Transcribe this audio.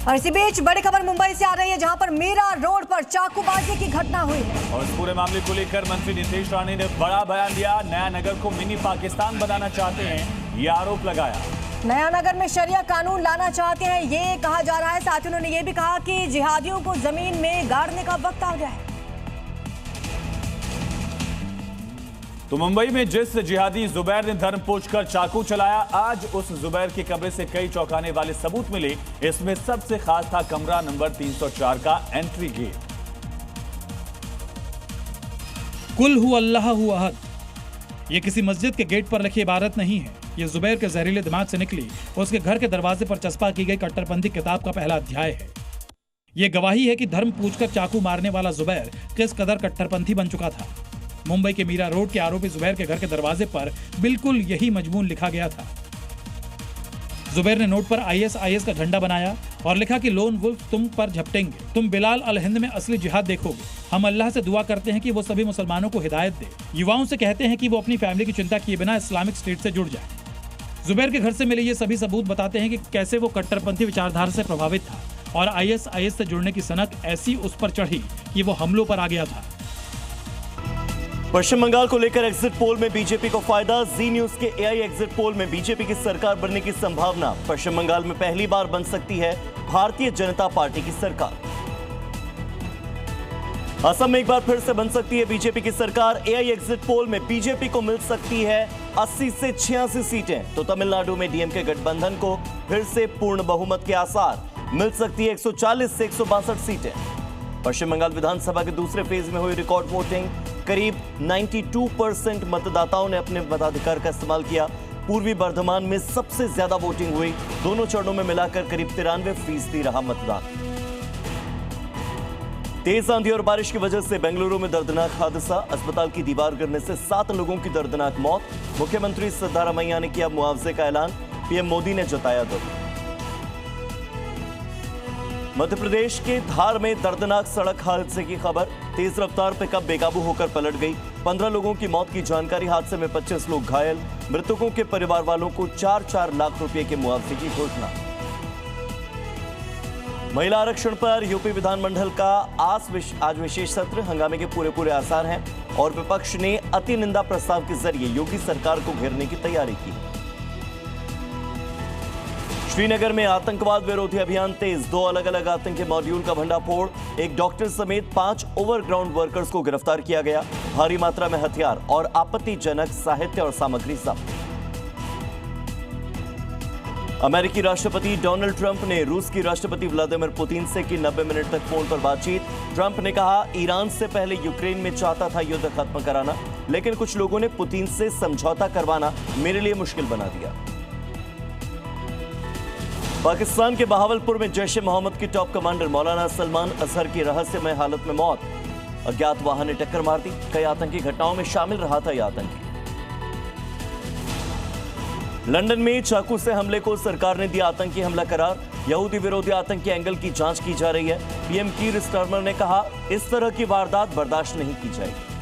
और इसी बीच बड़ी खबर मुंबई से आ रही है, जहां पर मीरा रोड पर चाकूबाजी की घटना हुई है। और इस पूरे मामले को लेकर मंत्री नीतीश राणे ने बड़ा बयान दिया। नया नगर को मिनी पाकिस्तान बनाना चाहते हैं, ये आरोप लगाया। नया नगर में शरिया कानून लाना चाहते हैं, ये कहा जा रहा है। साथ ही उन्होंने ये भी कहा कि जिहादियों को जमीन में गाड़ने का वक्त आ गया है। तो मुंबई में जिस जिहादी जुबैर ने धर्म पूछकर चाकू चलाया, आज उस जुबैर के कमरे से कई चौंकाने वाले सबूत मिले। इसमें सबसे खास था कमरा नंबर 304 का एंट्री गेट। कुल हु अल्लाह हु अहद, ये किसी मस्जिद के गेट पर लिखी इबारत नहीं है। ये जुबैर के जहरीले दिमाग से निकली उसके घर के दरवाजे पर चस्पा की गई कट्टरपंथी किताब का पहला अध्याय है। ये गवाही है कि धर्म पूछकर चाकू मारने वाला जुबैर किस कदर कट्टरपंथी बन चुका था। मुंबई के मीरा रोड के आरोपी जुबैर के घर के दरवाजे पर बिल्कुल यही मजमून लिखा गया था। जुबैर ने नोट पर ISIS का झंडा बनाया और लिखा कि लोन वुल्फ तुम पर झपटेंगे, तुम बिलाल अल हिंद में असली जिहाद देखोगे। हम अल्लाह से दुआ करते हैं कि वो सभी मुसलमानों को हिदायत दे। युवाओं से कहते हैं कि वो अपनी फैमिली की चिंता किए बिना इस्लामिक स्टेट से जुड़ जाए। जुबैर के घर से मिले ये सभी सबूत बताते हैं कि कैसे वो कट्टरपंथी विचारधारा से प्रभावित था और ISIS से जुड़ने की सनक ऐसी उस पर चढ़ी कि वो हमलों पर आ गया था। पश्चिम बंगाल को लेकर एग्जिट पोल में बीजेपी को फायदा। जी न्यूज के AI एग्जिट पोल में बीजेपी की सरकार बनने की संभावना। पश्चिम बंगाल में पहली बार बन सकती है भारतीय जनता पार्टी की सरकार। असम में एक बार फिर से बन सकती है बीजेपी की सरकार। AI एग्जिट पोल में बीजेपी को मिल सकती है 80 से 86 सीटें। तो तमिलनाडु में DMK गठबंधन को फिर से पूर्ण बहुमत के आसार, मिल सकती है 140 से 162 सीटें। पश्चिम बंगाल विधानसभा के दूसरे फेज में हुई रिकॉर्ड वोटिंग। करीब 92% मतदाताओं ने अपने मताधिकार का इस्तेमाल किया। पूर्वी बर्धमान में सबसे ज्यादा वोटिंग हुई। दोनों चरणों में मिलाकर करीब 93% रहा मतदान। तेज आंधी और बारिश की वजह से बेंगलुरु में दर्दनाक हादसा। अस्पताल की दीवार गिरने से 7 लोगों की दर्दनाक मौत। मुख्यमंत्री सिद्धारमैया ने किया मुआवजे का ऐलान। PM मोदी ने जताया दुख। मध्य प्रदेश के धार में दर्दनाक सड़क हादसे की खबर। तेज रफ्तार पिकअप बेकाबू होकर पलट गई। 15 लोगों की मौत की जानकारी। हादसे में 25 लोग घायल। मृतकों के परिवार वालों को 4-4 लाख रुपए के मुआवजे की घोषणा। महिला आरक्षण पर यूपी विधानमंडल का आज विशेष सत्र। हंगामे के पूरे आसार हैं और विपक्ष ने अति निंदा प्रस्ताव के जरिए योगी सरकार को घेरने की तैयारी की। श्रीनगर में आतंकवाद विरोधी अभियान तेज। 2 अलग अलग आतंकी मॉड्यूल का भंडाफोड़। एक डॉक्टर समेत 5 ओवरग्राउंड वर्कर्स को गिरफ्तार किया गया। भारी मात्रा में हथियार और आपत्तिजनक साहित्य और सामग्री जब्त। अमेरिकी राष्ट्रपति डोनाल्ड ट्रंप ने रूस की राष्ट्रपति व्लादिमीर पुतिन से की 90 मिनट तक फोन पर बातचीत। ट्रंप ने कहा, ईरान से पहले यूक्रेन में चाहता था युद्ध खत्म कराना, लेकिन कुछ लोगों ने पुतिन से समझौता करवाना मेरे लिए मुश्किल बना दिया। पाकिस्तान के बहावलपुर में जैश ए मोहम्मद की टॉप कमांडर मौलाना सलमान अजहर की रहस्यमय हालत में मौत। अज्ञात वाहन ने टक्कर मार दी। कई आतंकी घटनाओं में शामिल रहा था यह आतंकी। लंदन में चाकू से हमले को सरकार ने दिया आतंकी हमला करार। यहूदी विरोधी आतंकी एंगल की जांच की जा रही है। PM कीर स्टारमर ने कहा, इस तरह की वारदात बर्दाश्त नहीं की जाएगी।